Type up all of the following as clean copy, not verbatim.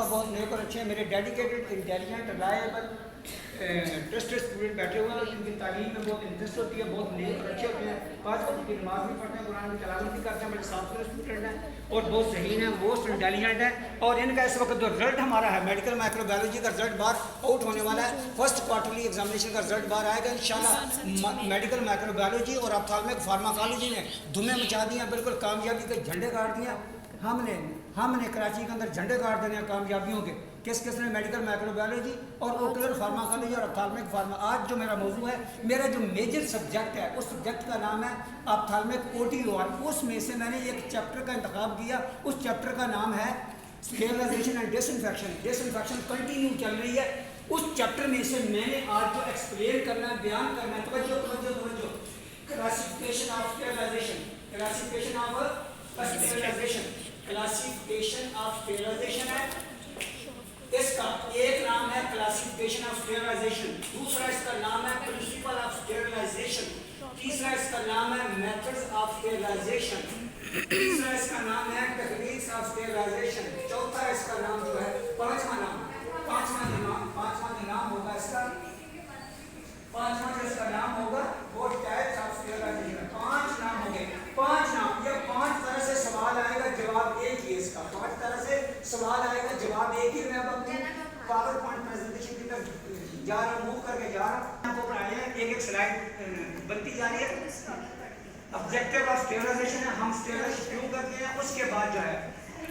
बहुत नेक और अच्छे हैं, मेरे dedicated intelligent reliable trusted student बैठे हुए हैं, जिनकी तालीम में बहुत इंटरेस्ट होती है, बहुत नेक और अच्छे होते हैं, पाँच वक्त की नमाज भी पढ़ते हैं, कुरान की तलावत भी करते हैं, बड़े साफ स्टूडेंट हैं और बहुत जहीन हैं, मोस्ट इंटेलिजेंट हैं। और इनका इस वक्त जो रिजल्ट हमारा है मेडिकल माइक्रोबायोलॉजी का रिजल्ट बाहर आउट होने वाला है। फर्स्ट क्वार्टरली एग्जामिनेशन का रिजल्ट बाहर आएगा इंशाल्लाह। मेडिकल माइक्रोबायोलॉजी और ऑप्थेल्मिक फार्माकोलॉजी ने धुएं मचा दी हैं, बिल्कुल कामयाबी के झंडे गाड़ दिए। हमने कराची के अंदर झंडे गाड़ देने हैं कामयाबियों के। किसने मेडिकल माइक्रोबायोलॉजी और ओकुलर फार्माकोलॉजी और ऑप्थेल्मिक फार्मा। आज जो मेरा मौजू है, मेरा जो मेजर सब्जेक्ट है, उस सब्जेक्ट का नाम है ऑप्थेल्मिक OTOR। उसमें से मैंने एक चैप्टर का इंतखाब किया, उस चैप्टर का नाम है sterilisation and disinfection. Disinfection continue चल रही है। उस चैप्टर में से मैंने आज जो एक्सप्लेन करना है, बयान करना है, तवज्जो classification of sterilisation, classification of sterilisation, classification of sterilisation है। इसका एक नाम है क्लासिफिकेशन ऑफ स्टेरिलाइजेशन, दूसरा इसका नाम है प्रिंसिपल ऑफ स्टेरिलाइजेशन, तीसरा इसका नाम है मेथड्स ऑफ स्टेरिलाइजेशन, तीसरा इसका नाम है टेक्निक्स ऑफ स्टेरिलाइजेशन, चौथा इसका नाम जो है पांचवा नाम होगा इसका, पांचवा जो इसका नाम होगा वो टाइप्स ऑफ स्टेरिलाइजेशन। पांच नाम हो गए, पांच नाम। ये पांच तरह से सवाल आएगा, जवाब एक ही इसका। पांच तरह से सवाल आएगा, जवाब एक ही। मैं अब अपनी पावर पॉइंट प्रेजेंटेशन की तरफ जा रहा हूँ, मूव करके जा रहा हूँ। आपको बनाए हैं, एक स्लाइड बनती जा रही है। ऑब्जेक्टिव ऑफ स्टेरिलाइजेशन है, हम स्टेरिलाइजेशन शुरू करते हैं। उसके बाद जो है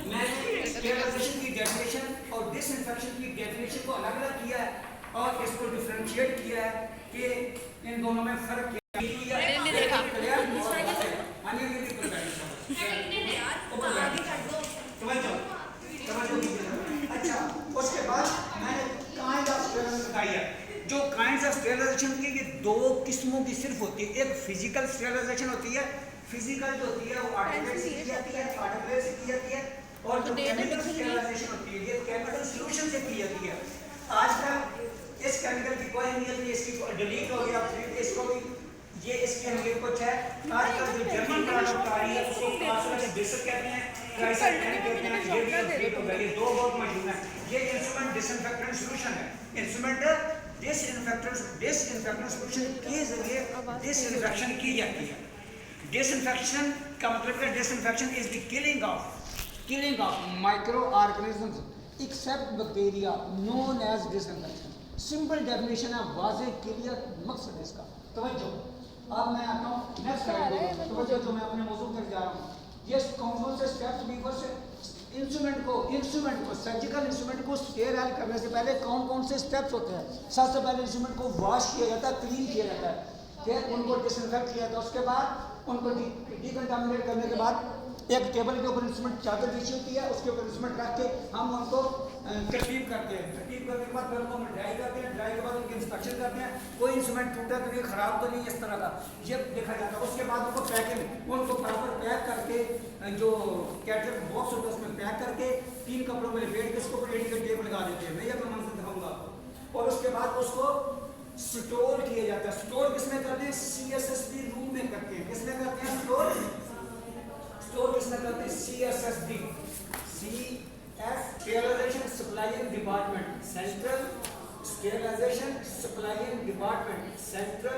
मैंने स्टेरिलाइजेशन की डेफिनेशन और डिसइंफेक्शन की डेफिनेशन को अलग अलग किया है और इसको डिफरेंशिएट किया है कि इन दोनों में फर्क क्या है। अच्छा, उसके बाद मैंने काइंड ऑफ स्टेरिलाइजेशन बताई है। जो काइंड्स ऑफ स्टेरिलाइजेशन की ये दो किस्मों की सिर्फ होती है। एक फिजिकल स्टेरिलाइजेशन होती है, फिजिकल जो होती है वो आर्टिफिशियल से की जाती है, आर्टिफिशियल से की जाती है। और जो केमिकल स्टेरिलाइजेशन होती है ये केमिकल सॉल्यूशन से की जाती है। आजकल इस केमिकल की कोई अहमियत नहीं, इसकी डिलीट हो गया, इसको भी ये इसकी अहमियत कुछ है। आजकल जो जर्मन प्रोडक्ट आ रही है उसको कांसुलेट बेसिक कहते हैं, कैसा कहते हैं, ये भी अपडेट हो गया। ये दो बहुत मशहूर है। ये इंस्ट्रूमेंट डिसइंफेक्टेंट सॉल्यूशन है, इंस्ट्रूमेंट डिसइंफेक्टेंट सॉल्यूशन के जरिए डिसइंफेक्शन की जाती है। डिसइंफेक्शन का मतलब है disinfection is the killing of micro organisms except bacteria known as disinfection. Simple definition है, वाज़ेह क्लियर मकसद इसका। तवज्जो, अब मैं आता हूँ नेक्स्ट स्लाइड। तवज्जो, जो मैं अपने मौजू पर जा रहा हूँ, ये कौन से स्टेप्स भी इंस्ट्रूमेंट को सर्जिकल इंस्ट्रूमेंट को स्टेराइल करने से पहले कौन से स्टेप्स होते हैं। सबसे पहले इंस्ट्रूमेंट को वॉश किया जाता है, क्लीन किया जाता है, फिर उनको डिसइंफेक्ट किया जाता है। उसके बाद उनको डिकंटामिनेट करने के बाद एक टेबल के ऊपर इंस्ट्रूमेंट चादर बिछी होती है, उसके ऊपर इंस्ट्रूमेंट रख के हम उनको तरतीब करते हैं। तरतीब करने के बाद फिर उनको हम ड्राई करते हैं, ड्राई के बाद उनकी इंस्पेक्शन करते हैं, कोई इंस्ट्रूमेंट टूटा तो नहीं, खराब तो नहीं, इस तरह का ये देखा जाता है। उसके बाद उनको पैकिंग, उनको प्रॉपर पैक करके जो कैटर बॉक्स होता है उसमें पैक करके 3 कपड़ों में लपेट के उसको रेडी टेप लगा देते हैं। मैं ये मंजर दिखाऊंगा आपको। और उसके बाद उसको स्टोर किया जाता है। स्टोर किसमें करते हैं? CSSD रूम में करते हैं। किसमें करते हैं स्टोर किसमें करते हैं? CSSD, sterilisation supplying department, central sterilisation supplying department, central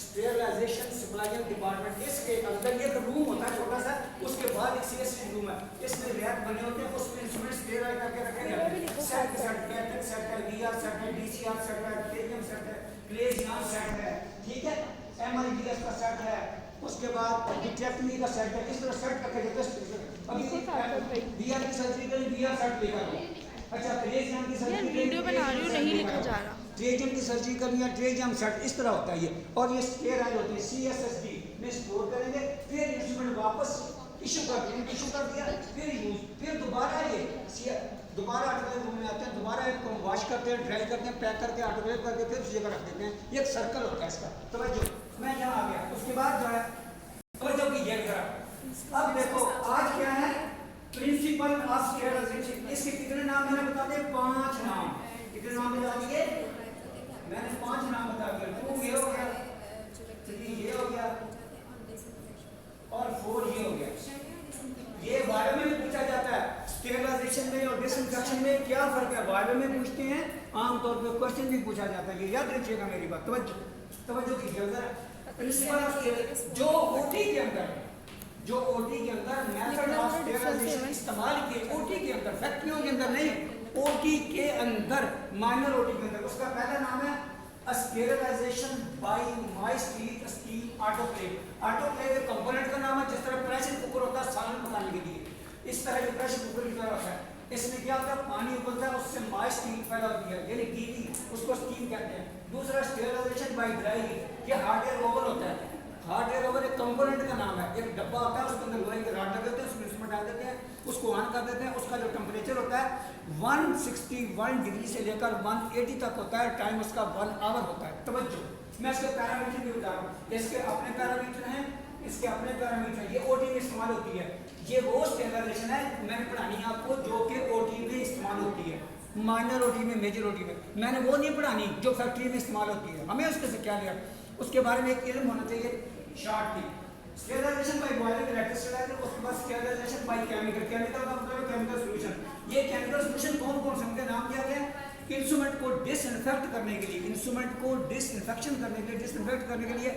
sterilisation supplying department. इसके अंदर एक रूम होता है छोटा सा, उसके बाद एक CSSD रूम है, इसमें रैक बने होते हैं, उसमें इंस्ट्रूमेंट स्टेराइल करके रखे जाते हैं। सेट कैटेक सेट है, VR सेट है, DCR सेट है, KM सेट है, क्लेजियन सेट है, ठीक है, MIDS का सेट है, उसके बाद डिटेक्टमी का सेट है। इस तरह सेट रखे जाते हैं। अभी VR की सर्जरी के लिए VR सेट लेकर आओ। अच्छा, क्लेजियन की सर्जरी के लिए वीडियो बना रही हूं, नहीं लिखा जा रहा। ट्रेजन की सर्जरी करनी है, ट्रेजन सेट इस तरह होता है ये। और ये स्टेराइल होते हैं, CSSD में स्टोर करेंगे, फिर इंस्ट्रूमेंट वापस इशू कर दिया, फिर यूज, फिर दोबारा ये दोबारा ऑटोक्लेव रूम में आते हैं, दोबारा इनको वॉश करते हैं, ड्राई करते हैं, पैक करके ऑटोक्लेव करके फिर उस जगह रख देते हैं। एक सर्कल होता है इसका। तवज्जो, मैं यहाँ आ गया। उसके बाद जो है तवज्जो कीजिए जरा। अब देखो आज क्या है, प्रिंसिपल ऑफ स्टेरिलाइजेशन। इसके कितने नाम मैंने बता दिए? 5 नाम। कितने नाम बता दिए मैंने? 5 नाम बता दिए। 2 ये हो गया, 3 ये हो गया और 4 ये हो गया। ये बारे में भी पूछा जाता है स्टेरिलाइजेशन में और डिसइंफेक्शन में क्या फर्क है, वायवे में पूछते हैं, आमतौर पर क्वेश्चन भी पूछा जाता है, ये याद रखिएगा मेरी बात, तवज्जो कीजिए जरा। प्रिंसिपल जो ओटी के अंदर मेथड ऑफ स्टेरिलाइजेशन इस्तेमाल किए, ओटी के अंदर, फैक्ट्रियों के अंदर नहीं, ओटी के अंदर, माइनर ओटी के अंदर, उसका पहला नाम है sterilisation by moist heat steam autoclave. Autoclave एक कंपोनेंट का नाम है, जिस तरह प्रेशर कुकर होता है सालन पकाने के लिए, इस तरह के प्रेशर कुकर की तरह होता है। इसमें क्या होता है, पानी उबलता है, उससे मॉइस्ट हीट पैदा होती है, यानी गीली, उसको स्टीम कहते हैं। दूसरा स्टेरिलाइजेशन बाय ड्राई हीट, ये हार्ड एयर ओवन होता है। हार्ड एयर ओवन एक कंपोनेंट का नाम है, एक डब्बा होता है, उसके अंदर लोहे के रॉड लगे होते हैं, उसमें इंस्ट्रूमेंट डाल देते हैं, उसको ऑन कर देते हैं, उसका जो टेम्परेचर होता है 161 डिग्री से लेकर 180 तक होता है, टाइम उसका 1 आवर होता है। तवज्जो, मैं इसके पैरामीटर भी बता रहा हूँ, इसके अपने पैरामीटर हैं, इसके अपने पैरामीटर, ये ओटी में इस्तेमाल होती है। ये वो स्टेरिलाइजेशन है मैंने पढ़ानी है आपको, जो कि ओटी में इस्तेमाल होती है, माइनर ओटी में, मेजर ओटी में। मैंने वो नहीं पढ़ानी जो फैक्ट्री में इस्तेमाल होती है, हमें उसके से क्या लिया, उसके बारे में एक इल्म होना चाहिए शॉर्ट की। Sterilisation by boiling electric steriliser, उसके बाद स्टेरिलाइजेशन बाय केमिकल, केमिकल का मतलब केमिकल सॉल्यूशन। ये केमिकल सॉल्यूशन कौन कौन से उनके नाम दिया गया, इंस्ट्रूमेंट को डिसइंफेक्ट करने के लिए, इंस्ट्रूमेंट को डिसइंफेक्शन करने के लिए, डिसइंफेक्ट करने के लिए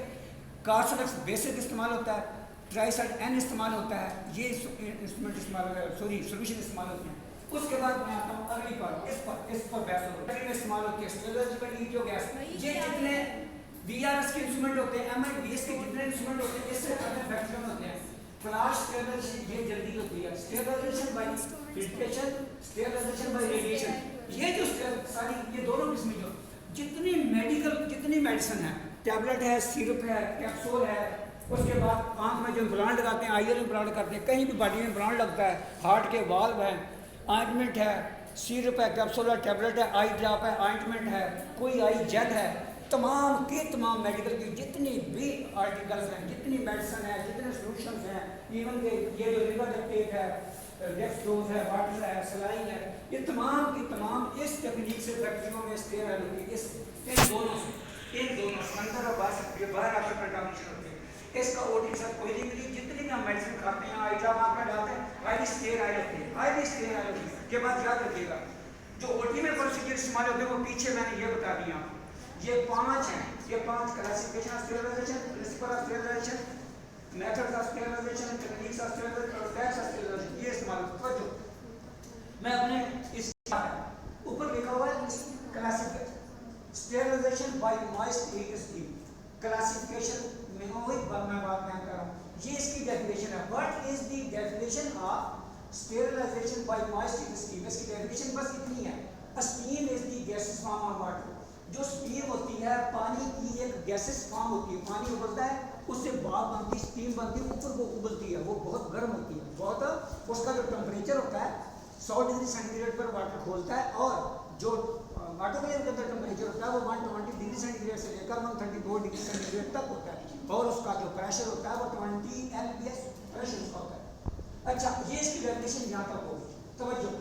कार्सोनेक्स बेसिक इस्तेमाल होता है, ट्राइसाइड एन इस्तेमाल होता है, ये इंस्ट्रूमेंट इस्तेमाल होता है, सॉरी सोल्यूशन इस्तेमाल होते हैं। उसके बाद मैं आता हूँ अगली बात, इस पर बहस हो इस्तेमाल होती है स्टेरिलाइजेशन जो गैस, ये जितने वीआरएस के इंस्ट्रूमेंट होते हैं, एमआईवीएस के जितने इंस्ट्रूमेंट होते हैं, इससे करने फैक्ट्री में होते हैं। फ्लैश स्टेरिलाइजेशन ये जल्दी होती है, sterilisation by filtration, sterilisation by radiation, ये जो सारी ये दोनों किस्में जो जितनी मेडिकल, जितनी मेडिसिन है, टैबलेट है, सिरप है, कैप्सूल है, उसके बाद आंख में जो इम्प्लांट लगाते हैं, आईयर इम्प्लांट करते हैं, कहीं भी बॉडी में इम्प्लांट लगता है, हार्ट के वाल्व है, ऑइंटमेंट है, सिरप है, कैप्सूल है, टैबलेट है, आई ड्रॉप है, ऑइंटमेंट है, कोई आई जेल है, तमाम के तमाम मेडिकल की जितनी भी आर्टिकल्स हैं, जितनी मेडिसिन है, जितने सोल्यूशन हैं, इवन के ये जो लिवर टेक है, डेक्सट्रोज है, वाटर है, सलाइन है, ये तमाम की तमाम इस टेक्निक से फैक्ट्रियों में स्टेरिलाइज होती है। इन दोनों अंदर और बाहर आकर कंटामिनेशन होती है। इसका ओटी के साथ कोई नहीं मिली, जितनी भी हम मेडिसिन खाते हैं, आइटम आप में डालते हैं, हाईली स्टेराइल होती है, हाईली स्टेराइल होती है। के बाद याद रखिएगा जो ओटी में प्रोसीजर इस्तेमाल होते हैं वो पीछे मैंने ये बता दिया आपको, ये 5 हैं, ये 5 classification of sterilisation, principle of sterilisation, methods of sterilisation, techniques of sterilisation और टाइप्स ऑफ स्टेरिलाइजेशन, ये इस्तेमाल होता है। मैं अपने इस ऊपर लिखा हुआ है classification sterilisation by moist heat steam, classification में वही मैं बात कर रहा हूँ, ये इसकी डेफिनेशन है। What is the definition of sterilisation by moist heat steam, इसकी डेफिनेशन बस इतनी है, steam is the gases form of water, जो स्टीम होती है पानी की एक गैसेस फॉर्म होती है, पानी उबलता है, उससे भाप बनती है, स्टीम बनती है, ऊपर वो उबलती है, वो बहुत गर्म होती है, बहुत उसका जो टेम्परेचर होता है 100 डिग्री सेंटीग्रेड पर वाटर खोलता है, और जो ऑटोक्लेव के अंदर टेम्परेचर होता है वो 120 डिग्री सेंटीग्रेड से लेकर 132 डिग्री सेंटीग्रेड तक होता है, और उसका जो प्रेशर होता है वो 20 LPS प्रेशर उसका होता है। अच्छा, ये इसकी डेफिनेशन यहाँ तक होगी। तवज्जो,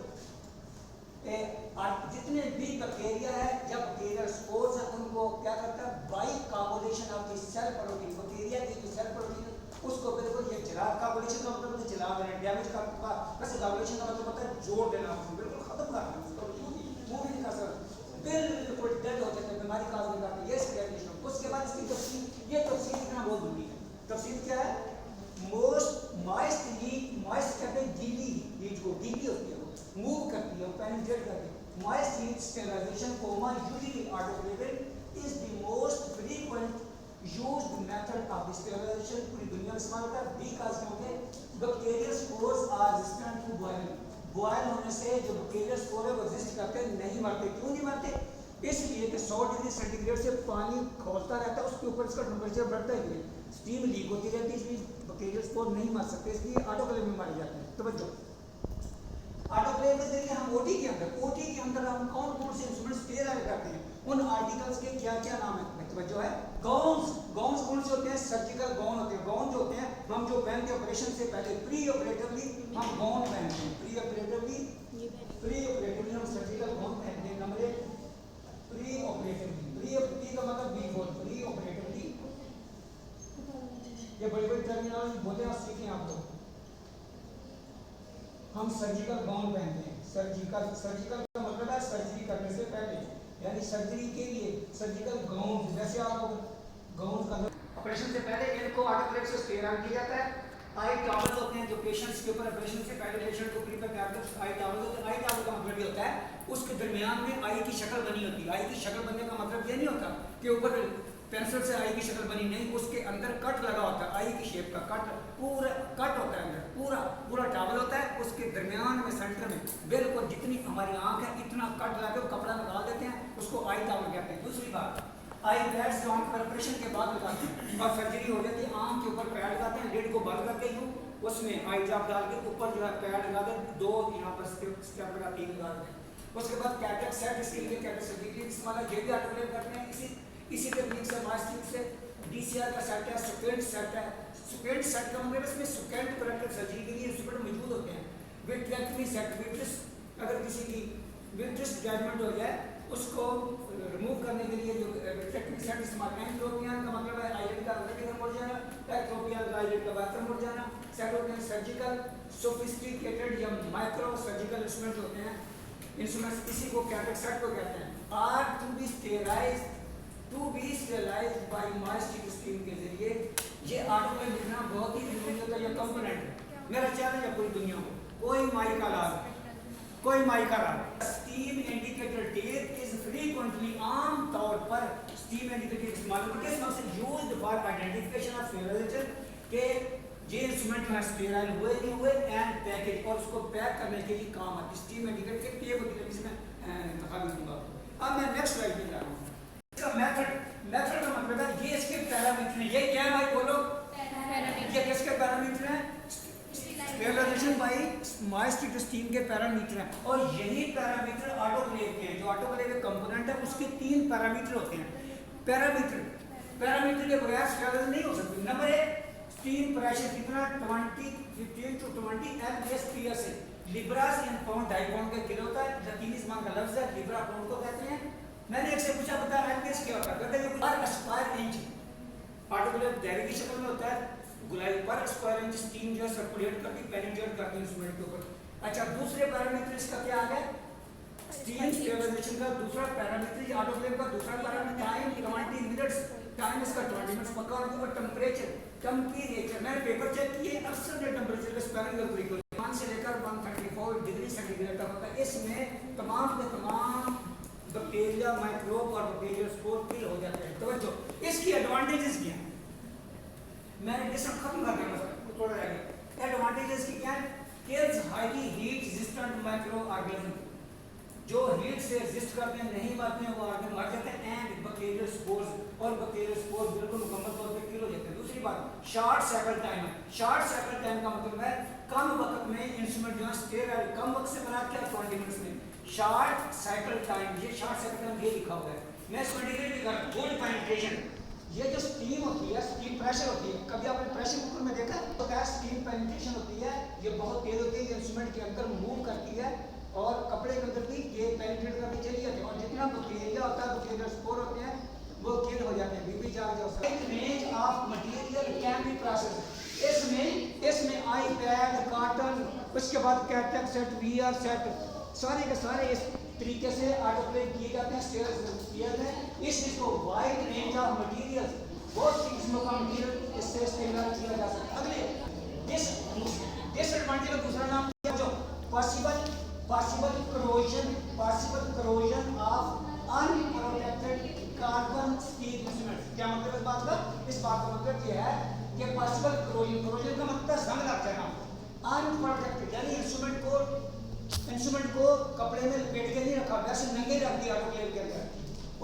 जितने भी बैक्टीरिया है या बैक्टीरियल स्पोर्स है उनको क्या करता है, by carbonation of the cell protein, bacteria की जो सेल प्रोटीन उसको बिल्कुल ये जला, कार्बोनेशन का मतलब है जला देना, डैमेज का, वैसे कार्बोनेशन का मतलब होता है जोड़ देना, बिल्कुल खत्म कर देना, उसको मूव नहीं कर सकता, बिल्कुल डेड हो जाता है, बीमारी काज नहीं करता, ये इसकी डेफिनेशन। उसके बाद इसकी तफसील, ये तफसील इतना बहुत जरूरी है। तफसील क्या है, मोस्ट मॉइस्ट हीट, मॉइस्ट कहते हैं गीली हीट को, गीली होती है वो, मूव करती है, पेनिट्रेट करती है। Moist heat sterilization, usually autoclaving is the most frequent used method of sterilization, पूरी दुनिया में इस्तेमाल होता है। Because क्योंकि bacterial spores are resistant to boiling, boil होने से जो बैक्टीरियल स्पोर है वो रेजिस्ट करते हैं, नहीं मरते। क्यों नहीं मरते? इसलिए कि 100 डिग्री सेंटीग्रेड से पानी खौलता रहता है, उसके ऊपर इसका टेम्परेचर बढ़ता ही है, स्टीम लीक होती रहती है, इसलिए बैक्टीरियल स्पोर नहीं मर सकते, इसलिए ऑटोक्लेव में मारे जाते हैं। तवज्जो, ऑटोक्लेव के जरिए हम ओटी के अंदर हम कौन कौन से इंस्ट्रूमेंट स्टेराइल करते हैं, उन आर्टिकल्स के क्या क्या नाम है, तवज्जो है। गाउन्स कौन से होते हैं, सर्जिकल गाउन होते हैं। गाउन जो होते हैं हम जो पहनते हैं ऑपरेशन से पहले, प्री ऑपरेटिवली हम गाउन पहनते हैं, प्री ऑपरेटिवली हम सर्जिकल गाउन पहनते हैं। नंबर 1 प्री ऑपरेटिवली का मतलब बिफोर, प्री ऑपरेटिवली, ये बड़ी बड़ी टर्मिनोलॉजी बोलते हैं, सीखें आप लोग। हम सर्जिकल गाउन पहनते हैं, सर्जिकल का मतलब है सर्जरी करने से पहले, यानी सर्जरी के लिए सर्जिकल गाउन, जैसे आप गाउन का ऑपरेशन से पहले इनको ऑटोक्लेव से स्टेराइल किया जाता है। आई टॉवल होते हैं जो पेशेंट्स के ऊपर ऑपरेशन से पहले पेशेंट को प्रिपेयर करते हैं, आई टॉवल होते हैं। आई टॉवल का मतलब ये होता है उसके दरमियान में आई की शक्ल बनी होती है। आई की शक्ल बनने का मतलब ये नहीं होता कि ऊपर पेंसिल से आई की शक्ल बनी, नहीं, उसके अंदर कट लगा होता है, आई की शेप का कट, पूरा कट होता है अंदर, पूरा टॉवल होता है, उसके दरमियान में सेंटर में बिल्कुल जितनी हमारी आंख है इतना कट लगा के कपड़ा निकाल देते हैं, उसको आई टॉवल कहते हैं। दूसरी बात, आई पैड्स आंख पर ऑपरेशन के बाद लगाते हैं और सर्जरी हो जाती है, आंख के ऊपर पैड लगाते हैं, लिड को बंद करके यूं उसमें आई ड्रॉप डाल के ऊपर जो है पैड लगा दे, दो यहाँ पर स्टेप लगा, तीन लगा दें। उसके बाद कैटरेक्ट सेट, इसके लिए कैटरेक्ट सर्जरी इस्तेमाल ये भी ऑटोक्लेव करते हैं। इसी टेक्निक से मास्टिक से डीसीआर का सेट है, सुकेंट सेट है। सुकेंट सेट का मतलब इसमें सुकेंट करेक्टिव सर्जरी के लिए इंस्ट्रूमेंट मौजूद होते हैं। विट्रेक्टमी सेट, विट्रिस अगर किसी की विट्रिस जजमेंट हो जाए उसको रिमूव करने के लिए जो विट्रेक्टमी सेट इस्तेमाल करें। एंट्रोपियन का मतलब है आईलेट का अंदर मुड़ जाना, एक्ट्रोपियन का आईलेट का बाहर मुड़ जाना। सेट होते हैं सर्जिकल सोफिस्टिकेटेड या माइक्रो सर्जिकल इंस्ट्रूमेंट होते हैं, इंस्ट्रूमेंट्स, इसी को कैटरेक्ट सेट को कहते हैं। Are to be sterilised by moist steam के जरिए। ये ऑटोक्लेव लिखना बहुत ही जरूरी होता है, ये कंपोनेंट है। मेरा चैलेंज है पूरी दुनिया को, कोई माई का लाभ, कोई माई का लाभ। Steam indicator tape is frequently, आम तौर पर स्टीम इंडिकेटर इस्तेमाल करके सबसे यूज्ड फॉर आइडेंटिफिकेशन ऑफ स्टेराइजेशन के ये इंस्ट्रूमेंट में स्टेराइल हुए नहीं हुए एंड पैकेज, और उसको पैक करने के लिए काम आती है। स्टीम इंडिकेटर के टेप होती है, इसमें दिखा दूंगा। अब मैं नेक्स्ट स्लाइड पे जा रहा हूँ। इसका मेथड का मतलब है ये इसके पैरामीटर हैं। ये क्या है भाई बोलो, ये किसके पैरामीटर हैं? स्टेरिलाइजेशन बाय मास्टिक स्टीम के पैरामीटर हैं। और यही पैरामीटर ऑटोक्लेव के हैं। जो ऑटोक्लेव के कंपोनेंट है उसके 3 पैरामीटर होते हैं। पैरामीटर के बगैर स्टेरिलाइजेशन नहीं हो सकती। नंबर 1, स्टीम प्रेशर कितना, 15 to 20 MSPS है। लिब्रास इन पाउंड, 2.5 पाउंड का किलो होता है। लतीनी ज़बान का लफ्ज़ है, लिब्रा पाउंड को कहते हैं। मैंने एक से पूछा बता एमपीएस क्या होता है, कहते हैं पर स्क्वायर इंच ऑटोक्लेव डायरी की शक्ल में होता है। गुलाई पर स्क्वायर इंच स्टीम जो सर्कुलेट करती, पेनिट्रेट करती है इंस्ट्रूमेंट के ऊपर। अच्छा, दूसरे पैरामीटर इसका क्या आ गया? स्टीम स्टेबलाइजेशन का दूसरा पैरामीटर, ऑटोक्लेव का दूसरा पैरामीटर टाइम, 20 मिनट्स, टाइम इसका 20 मिनट्स पक्का होने के बाद टेम्परेचर मैंने पेपर चेक किए, अक्सर जो टेम्परेचर का स्पेलिंग का तरीका 1 से लेकर 134 डिग्री सेंटीग्रेड तक होता है। इसमें तमाम के तमाम बैक्टीरिया, माइक्रोब और बैक्टीरिया स्पोर किल हो जाते हैं। तो इसकी एडवांटेजेस क्या हैं? मैंने डिस्कस खत्म कर दिया, बस थोड़ा रह गया। एडवांटेजेस की क्या है? Kills highly heat resistant micro organism, जो हीट से रेजिस्ट करते हैं, नहीं मरते हैं, वो ऑर्गेनिज्म मर जाते हैं। एंड बैक्टीरियल स्पोर्स, और बैक्टीरियल स्पोर्स बिल्कुल मुकम्मल तौर पे किल हो जाते हैं। दूसरी बात, शॉर्ट साइकिल टाइम है। शॉर्ट साइकिल टाइम का मतलब है कम वक्त में इंस्ट्रूमेंट जो है स्टेराइल, कम वक्त से बना क्या 20 मिनट्स में। शॉर्ट साइकिल टाइम, ये शॉर्ट साइकिल टाइम ये लिखा हुआ है। मैं इसको इंडिकेट कर गुड पेनिट्रेशन। ये जो स्टीम होती है, स्टीम प्रेशर होती है, कभी आपने प्रेशर कुकर में देखा तो क्या स्टीम पेनिट्रेशन होती है, ये बहुत तेज होती है, ये इंस्ट्रूमेंट के अंदर मूव करती है और कपड़े के अंदर भी ये पेनिट्रेट करके चली जाती है। और जितना बैक्टीरिया होता है, बैक्टीरियल स्पोर होते हैं, वो किल हो जाते हैं। बीपी चार्ज होता है। Range of material can be process, इसमें आई पैड, कॉटन, उसके बाद कैटरेक्ट सेट, वीआर सेट, सारे के सारे इस तरीके से ऑटोक्लेव किए जाते हैं, स्टेराइल किए जाते हैं। इस चीज़ को वाइड रेंज ऑफ मटेरियल, बहुत सी किस्मों का मटेरियल इससे स्टेराइल किया जा सकता है। अगले डिसएडवांटेज का दूसरा नाम क्या, जो possible corrosion of unprotected carbon steel instruments. क्या मतलब इस बात का? इस बात का मतलब यह है कि पॉसिबल करोजन का मतलब जंग लग जाना। अनप्रोटेक्टेड यानी इंस्ट्रूमेंट को कपड़े में लपेट के नहीं रखा, वैसे नंगे रख दिया ऑटोक्लेव के अंदर,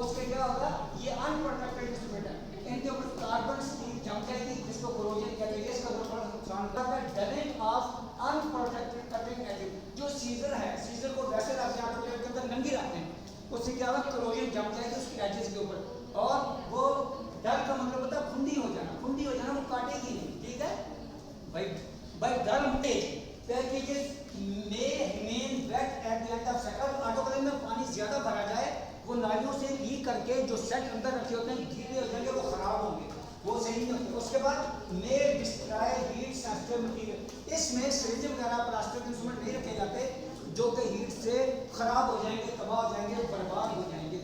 उसके क्या होगा? ये अनप्रोटेक्टेड इंस्ट्रूमेंट है, इनके ऊपर कार्बन स्टील जम जाएगी, जिसको कोरोजन कहते हैं। इसका थोड़ा नुकसान होता है। डलिंग ऑफ अनप्रोटेक्टेड कटिंग एज, जो सीजर है, सीजर को वैसे रखते हैं ऑटोक्लेव के अंदर, नंगी रखते हैं, उससे क्या होगा? कोरोजन जम जाएगी उसके एजेस के ऊपर, और वो डल का मतलब होता है खुंडी हो जाना। खुंडी हो जाना, वो काटेगी नहीं, ठीक है भाई डल होते पैकेजेस में remain wet at the end of cycle. Autoclave में पानी ज्यादा भरा जाए, वो नालियों से लीक करके जो सेट अंदर रखे होते हैं गीले हो जाएंगे, वो खराब होंगे, वो सही नहीं होते। उसके बाद मे डिस्ट्रॉय हीट सेंसिटिव मटेरियल, इसमें सिरिंज वगैरह प्लास्टिक इंस्ट्रूमेंट नहीं रखे जाते जो कि हीट से ख़राब हो जाएंगे, तबाह हो जाएंगे, बर्बाद हो जाएंगे।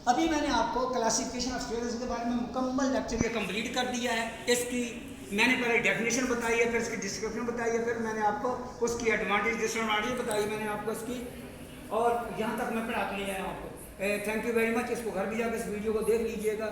अभी मैंने आपको क्लासिफिकेशन ऑफ स्टेरॉइड्स के बारे में मुकम्मल लेक्चर ये कंप्लीट कर दिया है। इसकी मैंने पहले डेफिनेशन बताई है, फिर इसकी डिस्क्रिप्शन बताई है, फिर मैंने आपको उसकी एडवांटेज डिसएडवांटेज बताई मैंने आपको इसकी, और यहाँ तक मैं पढ़ा के ले आया हूँ आपको। Thank you very much. इसको घर भी जाकर इस वीडियो को देख लीजिएगा।